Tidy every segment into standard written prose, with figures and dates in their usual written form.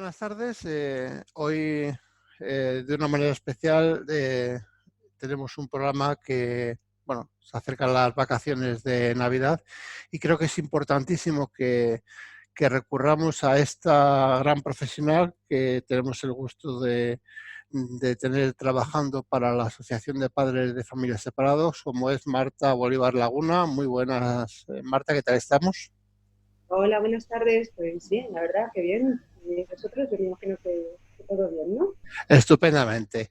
buenas tardes. Hoy, de una manera especial, tenemos un programa que, bueno, se acercan las vacaciones de Navidad y creo que es importantísimo que recurramos a esta gran profesional que tenemos el gusto de tener trabajando para la Asociación de Padres de Familias Separados, como es Marta Bolívar Laguna. Muy buenas, Marta, ¿qué tal estamos? Hola, buenas tardes. Pues bien, la verdad que bien. Y vosotros, yo me imagino que todo bien, ¿no? Estupendamente.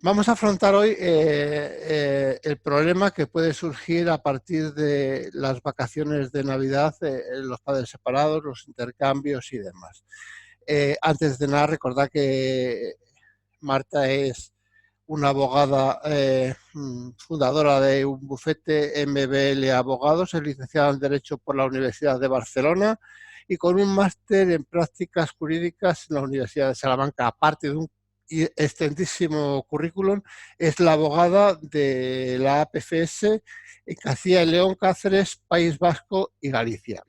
Vamos a afrontar hoy el problema que puede surgir a partir de las vacaciones de Navidad, los padres separados, los intercambios y demás. Antes de nada, recordad que Marta es una abogada fundadora de un bufete MBL Abogados, es licenciada en Derecho por la Universidad de Barcelona y con un máster en prácticas jurídicas en la Universidad de Salamanca, aparte de un extensísimo currículum. Es la abogada de la APFS en Castilla y León, Cáceres, País Vasco y Galicia.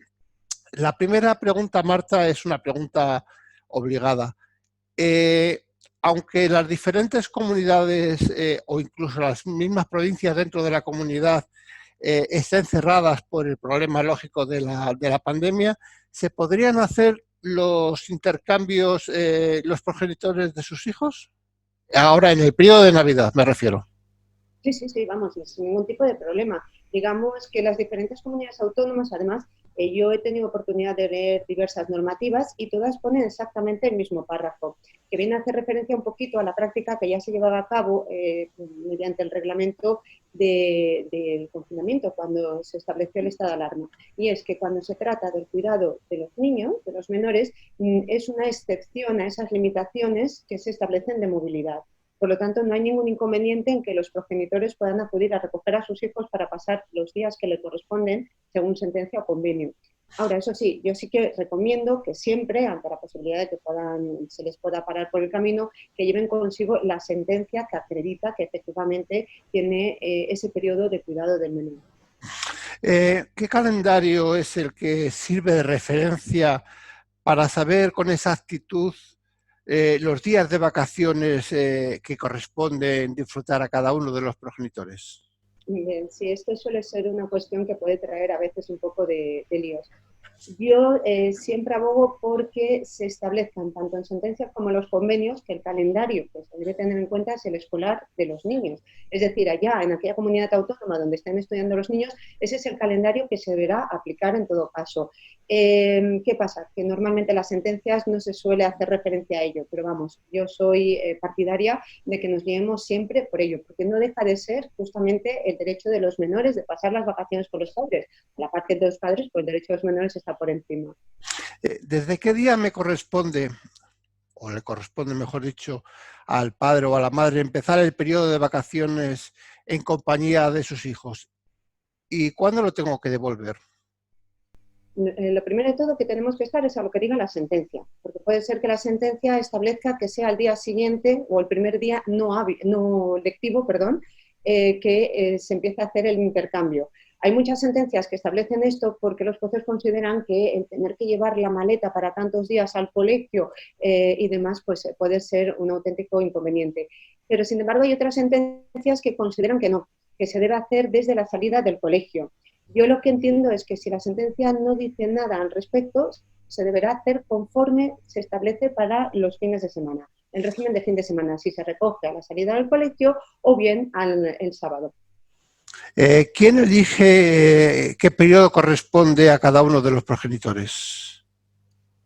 La primera pregunta, Marta, es una pregunta obligada. Aunque las diferentes comunidades o incluso las mismas provincias dentro de la comunidad estén cerradas por el problema lógico de la pandemia, ¿se podrían hacer los intercambios los progenitores de sus hijos? Ahora, en el periodo de Navidad, me refiero. Sí, sí, sí, vamos, sin ningún tipo de problema. Digamos que las diferentes comunidades autónomas, además, yo he tenido oportunidad de leer diversas normativas y todas ponen exactamente el mismo párrafo, que viene a hacer referencia un poquito a la práctica que ya se llevaba a cabo mediante el reglamento del confinamiento, cuando se estableció el estado de alarma. Y es que cuando se trata del cuidado de los niños, de los menores, es una excepción a esas limitaciones que se establecen de movilidad. Por lo tanto, no hay ningún inconveniente en que los progenitores puedan acudir a recoger a sus hijos para pasar los días que le corresponden según sentencia o convenio. Ahora, eso sí, yo sí que recomiendo que siempre, ante la posibilidad de que se les pueda parar por el camino, que lleven consigo la sentencia que acredita que efectivamente tiene ese periodo de cuidado del menor. ¿Qué calendario es el que sirve de referencia para saber con exactitud los días de vacaciones que corresponden disfrutar a cada uno de los progenitores? Bien, sí, esto suele ser una cuestión que puede traer a veces un poco de líos. Yo siempre abogo porque se establezcan tanto en sentencias como en los convenios que el calendario que se debe tener en cuenta es el escolar de los niños. Es decir, allá en aquella comunidad autónoma donde estén estudiando los niños, ese es el calendario que se deberá aplicar en todo caso. ¿Qué pasa? Que normalmente en las sentencias no se suele hacer referencia a ello, pero vamos, yo soy partidaria de que nos guiemos siempre por ello, porque no deja de ser justamente el derecho de los menores de pasar las vacaciones con los padres. La parte de los padres, pues el derecho de los menores está por encima. ¿Desde qué día me corresponde, o le corresponde, mejor dicho, al padre o a la madre empezar el periodo de vacaciones en compañía de sus hijos? ¿Y cuándo lo tengo que devolver? Lo primero de todo que tenemos que estar es a lo que diga la sentencia, porque puede ser que la sentencia establezca que sea el día siguiente o el primer día no lectivo, perdón, que se empiece a hacer el intercambio. Hay muchas sentencias que establecen esto porque los jueces consideran que el tener que llevar la maleta para tantos días al colegio y demás, pues puede ser un auténtico inconveniente. Pero, sin embargo, hay otras sentencias que consideran que no, que se debe hacer desde la salida del colegio. Yo lo que entiendo es que si la sentencia no dice nada al respecto, se deberá hacer conforme se establece para los fines de semana. El régimen de fin de semana, si se recoge a la salida del colegio o bien el sábado. ¿Quién elige qué periodo corresponde a cada uno de los progenitores?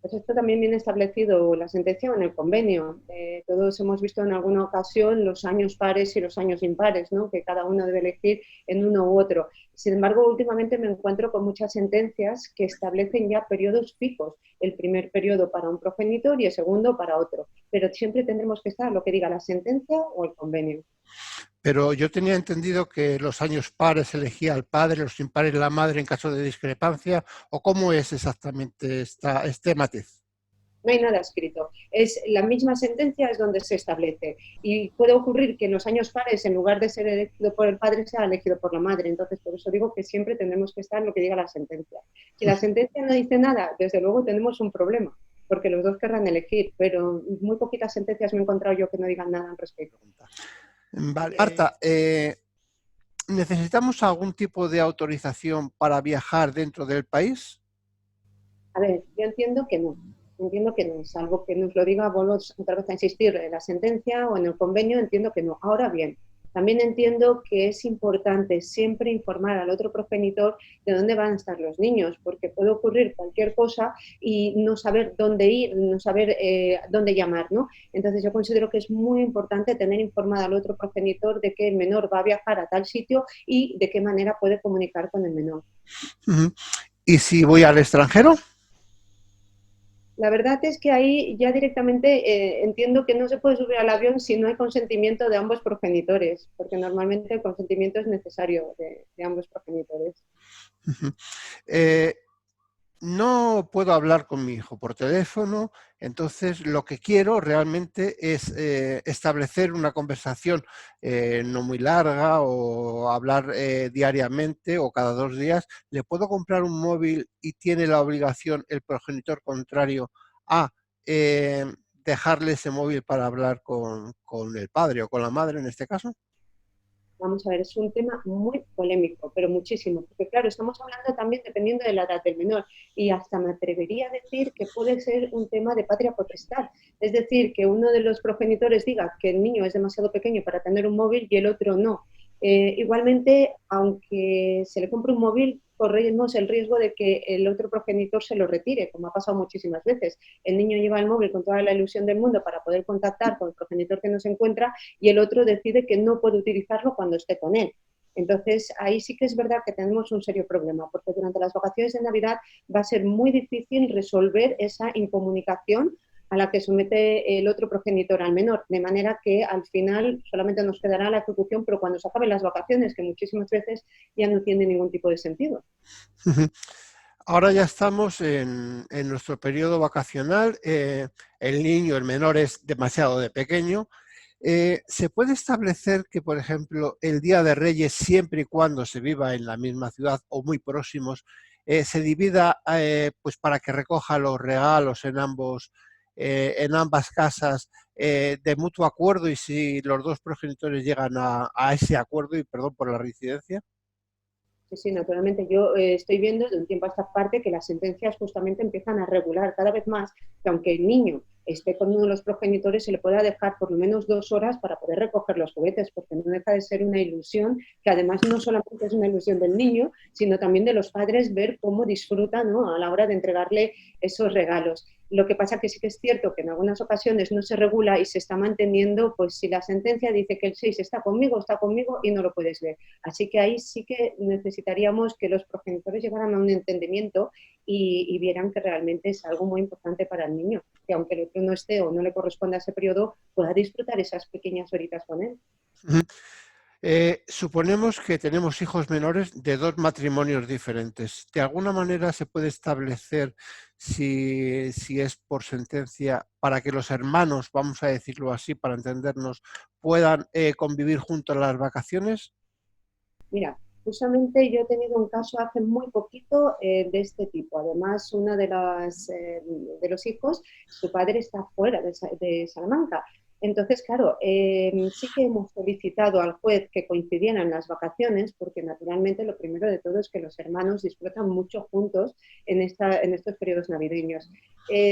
Pues esto también viene establecido en la sentencia o en el convenio. Todos hemos visto en alguna ocasión los años pares y los años impares, ¿no? Que cada uno debe elegir en uno u otro. Sin embargo, últimamente me encuentro con muchas sentencias que establecen ya periodos fijos. El primer periodo para un progenitor y el segundo para otro. Pero siempre tendremos que estar lo que diga la sentencia o el convenio. Pero yo tenía entendido que los años pares elegía el padre, los impares la madre en caso de discrepancia, o cómo es exactamente este matiz. No hay nada escrito. Es la misma sentencia es donde se establece. Y puede ocurrir que en los años pares, en lugar de ser elegido por el padre, sea elegido por la madre. Entonces, por eso digo que siempre tendremos que estar en lo que diga la sentencia. Si la sentencia no dice nada, desde luego tenemos un problema. porque los dos querrán elegir, pero muy poquitas sentencias me he encontrado yo que no digan nada al respecto. Vale. Marta, ¿necesitamos algún tipo de autorización para viajar dentro del país? A ver, yo entiendo que no, salvo que nos lo diga, volvemos otra vez a insistir en la sentencia o en el convenio, entiendo que no. Ahora bien, también entiendo que es importante siempre informar al otro progenitor de dónde van a estar los niños, porque puede ocurrir cualquier cosa y no saber dónde ir, no saber dónde llamar, ¿no? Entonces yo considero que es muy importante tener informado al otro progenitor de que el menor va a viajar a tal sitio y de qué manera puede comunicar con el menor. ¿Y si voy al extranjero? La verdad es que ahí ya directamente entiendo que no se puede subir al avión si no hay consentimiento de ambos progenitores, porque normalmente el consentimiento es necesario de ambos progenitores. Eh, no puedo hablar con mi hijo por teléfono, entonces lo que quiero realmente es establecer una conversación no muy larga o hablar diariamente o cada 2 días. ¿Le puedo comprar un móvil y tiene la obligación el progenitor contrario a dejarle ese móvil para hablar con el padre o con la madre en este caso? Vamos a ver, es un tema muy polémico, pero muchísimo, porque claro, estamos hablando también dependiendo de la edad del menor y hasta me atrevería a decir que puede ser un tema de patria potestad, es decir, que uno de los progenitores diga que el niño es demasiado pequeño para tener un móvil y el otro no. Igualmente, aunque se le compre un móvil, corremos el riesgo de que el otro progenitor se lo retire, como ha pasado muchísimas veces. El niño lleva el móvil con toda la ilusión del mundo para poder contactar con el progenitor que no se encuentra y el otro decide que no puede utilizarlo cuando esté con él. Entonces, ahí sí que es verdad que tenemos un serio problema, porque durante las vacaciones de Navidad va a ser muy difícil resolver esa incomunicación a la que somete el otro progenitor al menor, de manera que al final solamente nos quedará la ejecución, pero cuando se acaben las vacaciones, que muchísimas veces ya no tiene ningún tipo de sentido. Ahora ya estamos en nuestro periodo vacacional, el niño, el menor es demasiado de pequeño. ¿Se puede establecer que, por ejemplo, el Día de Reyes, siempre y cuando se viva en la misma ciudad o muy próximos, se divida pues para que recoja los regalos en ambas casas de mutuo acuerdo y si los dos progenitores llegan a ese acuerdo, y perdón por la reincidencia? Sí, sí, naturalmente. Yo estoy viendo de un tiempo a esta parte que las sentencias justamente empiezan a regular cada vez más que aunque el niño esté con uno de los progenitores, se le pueda dejar por lo menos 2 horas para poder recoger los juguetes, porque no deja de ser una ilusión, que además no solamente es una ilusión del niño, sino también de los padres ver cómo disfrutan, ¿no?, a la hora de entregarle esos regalos. Lo que pasa que sí que es cierto que en algunas ocasiones no se regula y se está manteniendo, pues si la sentencia dice que el 6 está conmigo y no lo puedes ver. Así que ahí sí que necesitaríamos que los progenitores llegaran a un entendimiento y vieran que realmente es algo muy importante para el niño, que aunque el otro no esté o no le corresponda ese periodo, pueda disfrutar esas pequeñas horitas con él. Suponemos que tenemos hijos menores de 2 matrimonios diferentes. ¿De alguna manera se puede establecer si es por sentencia para que los hermanos, vamos a decirlo así para entendernos, puedan convivir juntos en las vacaciones? Mira, justamente yo he tenido un caso hace muy poquito de este tipo. Además, uno de los hijos, su padre está fuera de Salamanca. Entonces, claro, sí que hemos solicitado al juez que coincidieran las vacaciones, porque naturalmente lo primero de todo es que los hermanos disfrutan mucho juntos en estos periodos navideños.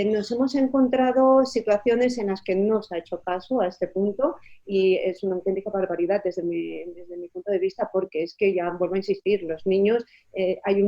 Nos hemos encontrado situaciones en las que no se ha hecho caso a este punto y es una auténtica barbaridad desde mi punto de vista, porque es que ya vuelvo a insistir, los niños hay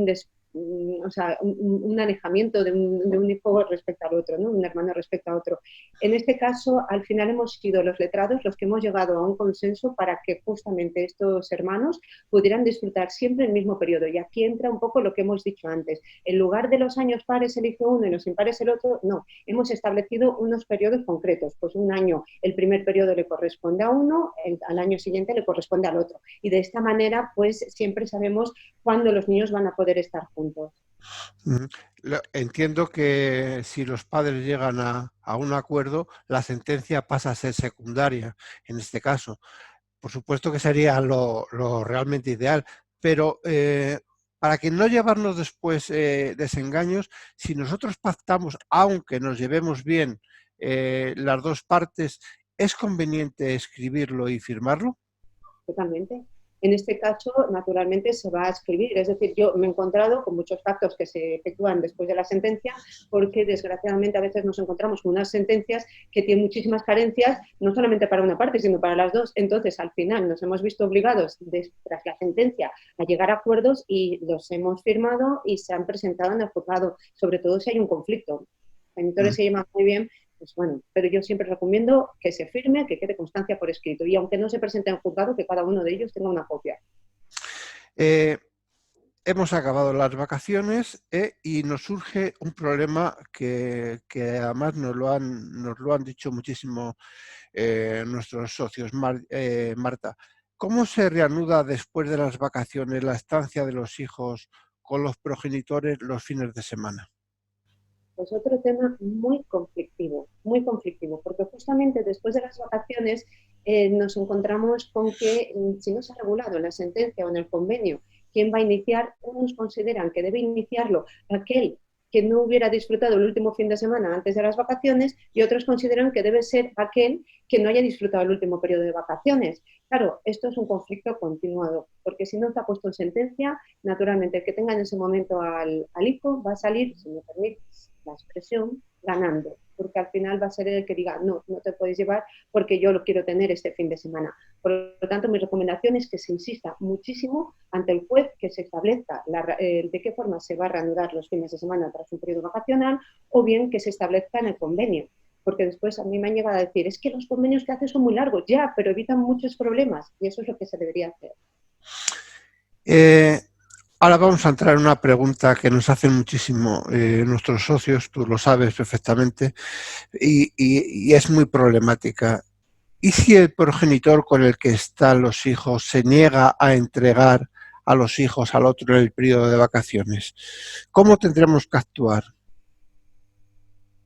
o sea, un alejamiento de un hijo respecto al otro, ¿no?, un hermano respecto a otro. En este caso, al final hemos sido los letrados los que hemos llegado a un consenso para que justamente estos hermanos pudieran disfrutar siempre el mismo periodo. Y aquí entra un poco lo que hemos dicho antes. En lugar de los años pares elige uno y los impares el otro, no. Hemos establecido unos periodos concretos. Pues un año, el primer periodo le corresponde a uno, al año siguiente le corresponde al otro. Y de esta manera, pues siempre sabemos cuándo los niños van a poder estar juntos. Entiendo que si los padres llegan a un acuerdo, la sentencia pasa a ser secundaria en este caso. Por supuesto que sería lo realmente ideal, pero para que no llevarnos después desengaños, si nosotros pactamos, aunque nos llevemos bien las dos partes, ¿es conveniente escribirlo y firmarlo? Totalmente. En este caso, naturalmente, se va a escribir. Es decir, yo me he encontrado con muchos actos que se efectúan después de la sentencia, porque desgraciadamente a veces nos encontramos con unas sentencias que tienen muchísimas carencias, no solamente para una parte, sino para las dos. Entonces, al final, nos hemos visto obligados, tras la sentencia, a llegar a acuerdos y los hemos firmado y se han presentado en el juzgado, sobre todo si hay un conflicto. Los genitores se llevan muy bien, pues bueno, pero yo siempre recomiendo que se firme, que quede constancia por escrito y aunque no se presente en juzgado, que cada uno de ellos tenga una copia. Hemos acabado las vacaciones y nos surge un problema que además nos lo han dicho muchísimo nuestros socios. Marta, ¿cómo se reanuda después de las vacaciones la estancia de los hijos con los progenitores los fines de semana? Pues otro tema muy conflictivo, porque justamente después de las vacaciones nos encontramos con que si no se ha regulado en la sentencia o en el convenio quién va a iniciar, unos consideran que debe iniciarlo aquel que no hubiera disfrutado el último fin de semana antes de las vacaciones y otros consideran que debe ser aquel que no haya disfrutado el último periodo de vacaciones. Claro, esto es un conflicto continuado, porque si no está puesto en sentencia, naturalmente el que tenga en ese momento al hijo va a salir, si me permite la expresión, ganando, porque al final va a ser el que diga, no, no te puedes llevar porque yo lo quiero tener este fin de semana. Por lo tanto, mi recomendación es que se insista muchísimo ante el juez que se establezca de qué forma se va a reanudar los fines de semana tras un periodo vacacional o bien que se establezca en el convenio. Porque después a mí me han llegado a decir, es que los convenios que haces son muy largos, ya, pero evitan muchos problemas y eso es lo que se debería hacer. Ahora vamos a entrar en una pregunta que nos hacen muchísimo nuestros socios, tú lo sabes perfectamente, y es muy problemática. ¿Y si el progenitor con el que están los hijos se niega a entregar a los hijos al otro en el periodo de vacaciones? ¿Cómo tendremos que actuar?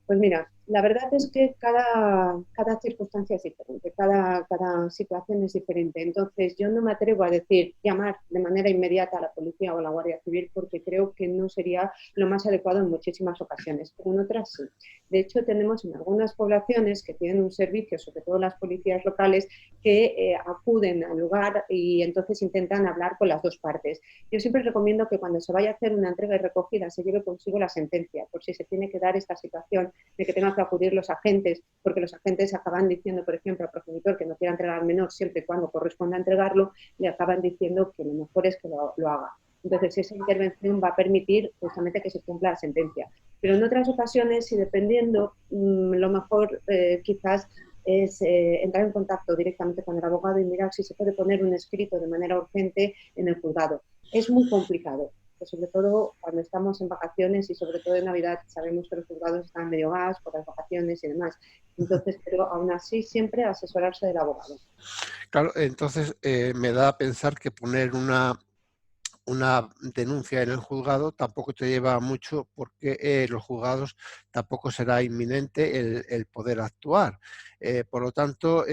Pues mira, la verdad es que cada circunstancia es diferente, cada situación es diferente. Entonces, yo no me atrevo a decir llamar de manera inmediata a la policía o a la Guardia Civil porque creo que no sería lo más adecuado en muchísimas ocasiones, pero en otras sí. De hecho, tenemos en algunas poblaciones que tienen un servicio, sobre todo las policías locales, que acuden al lugar y entonces intentan hablar con las dos partes. Yo siempre recomiendo que cuando se vaya a hacer una entrega y recogida se lleve consigo la sentencia, por si se tiene que dar esta situación de que tengan que acudir los agentes, porque los agentes acaban diciendo, por ejemplo, al progenitor que no quiera entregar al menor siempre y cuando corresponda entregarlo, le acaban diciendo que lo mejor es que lo haga. Entonces, esa intervención va a permitir justamente que se cumpla la sentencia. Pero en otras ocasiones, y dependiendo, lo mejor quizás es entrar en contacto directamente con el abogado y mirar si se puede poner un escrito de manera urgente en el juzgado. Es muy complicado, sobre todo cuando estamos en vacaciones y sobre todo en Navidad sabemos que los juzgados están medio gas por las vacaciones y demás. Entonces, pero aún así siempre asesorarse del abogado. Claro, entonces me da a pensar que poner una denuncia en el juzgado tampoco te lleva mucho porque los juzgados tampoco será inminente el poder actuar. Por lo tanto,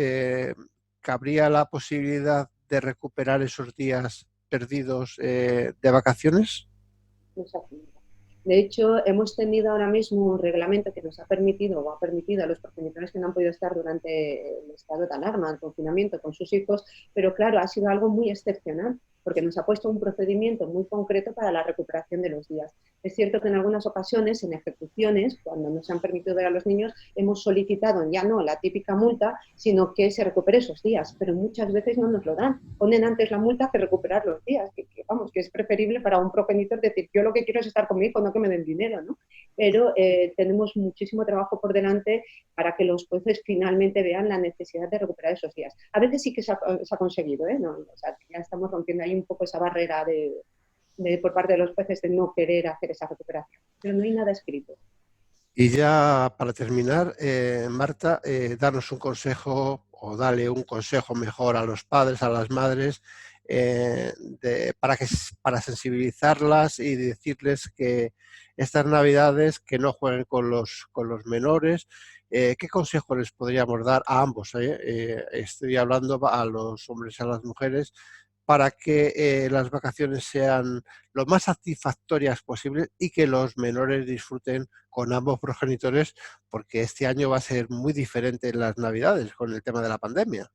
¿cabría la posibilidad de recuperar esos días perdidos de vacaciones? Exactamente. De hecho, hemos tenido ahora mismo un reglamento que nos ha permitido o ha permitido a los progenitores que no han podido estar durante el estado de alarma, el confinamiento con sus hijos, pero claro, ha sido algo muy excepcional porque nos ha puesto un procedimiento muy concreto para la recuperación de los días. Es cierto que en algunas ocasiones, en ejecuciones, cuando nos han permitido ver a los niños, hemos solicitado ya no la típica multa, sino que se recupere esos días, pero muchas veces no nos lo dan. Ponen antes la multa que recuperar los días, vamos, que es preferible para un progenitor decir, yo lo que quiero es estar con mi hijo, no que me den dinero, ¿no? Pero tenemos muchísimo trabajo por delante para que los jueces finalmente vean la necesidad de recuperar esos días. A veces sí que se ha conseguido, ¿eh? No, o sea, ya estamos rompiendo ahí un poco esa barrera por parte de los jueces de no querer hacer esa recuperación, pero no hay nada escrito. Y ya para terminar, Marta, danos un consejo o dale un consejo mejor a los padres, a las madres, para sensibilizarlas y decirles que estas Navidades que no jueguen con los menores. ¿Qué consejo les podríamos dar a ambos? Estoy hablando a los hombres y a las mujeres para que las vacaciones sean lo más satisfactorias posible y que los menores disfruten con ambos progenitores, porque este año va a ser muy diferente en las Navidades con el tema de la pandemia.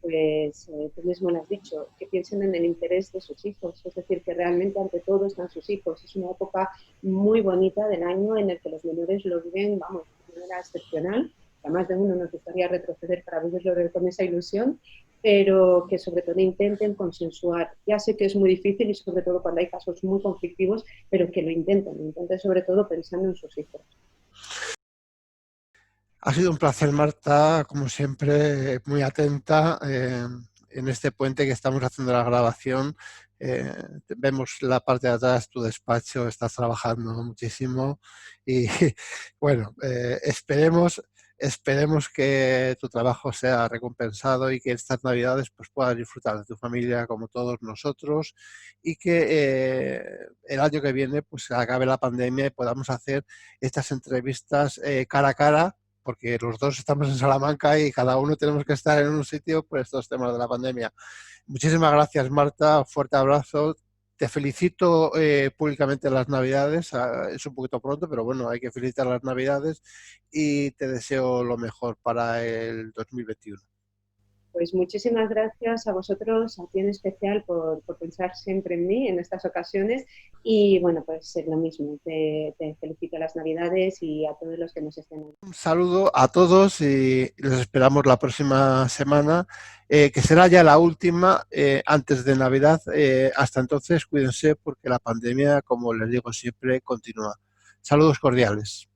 Pues tú mismo lo has dicho, que piensen en el interés de sus hijos, es decir, que realmente ante todo están sus hijos. Es una época muy bonita del año en el que los menores lo viven, vamos, de manera excepcional. A más de uno nos gustaría retroceder para vivirlo con esa ilusión, pero que sobre todo intenten consensuar. Ya sé que es muy difícil y sobre todo cuando hay casos muy conflictivos, pero que lo intenten sobre todo pensando en sus hijos. Ha sido un placer, Marta, como siempre, muy atenta en este puente que estamos haciendo la grabación. Vemos la parte de atrás, tu despacho, estás trabajando muchísimo y bueno, esperemos que tu trabajo sea recompensado y que estas Navidades pues, puedas disfrutar de tu familia como todos nosotros y que el año que viene pues acabe la pandemia y podamos hacer estas entrevistas cara a cara, porque los dos estamos en Salamanca y cada uno tenemos que estar en un sitio por estos temas de la pandemia. Muchísimas gracias, Marta. Fuerte abrazo. Te felicito públicamente las Navidades. Es un poquito pronto, pero bueno, hay que felicitar las Navidades y te deseo lo mejor para el 2021. Pues muchísimas gracias a vosotros, a ti en especial, por pensar siempre en mí en estas ocasiones. Y bueno, pues es lo mismo. Te felicito las Navidades y a todos los que nos estén viendo. Un saludo a todos y les esperamos la próxima semana, que será ya la última antes de Navidad. Hasta entonces, cuídense porque la pandemia, como les digo siempre, continúa. Saludos cordiales.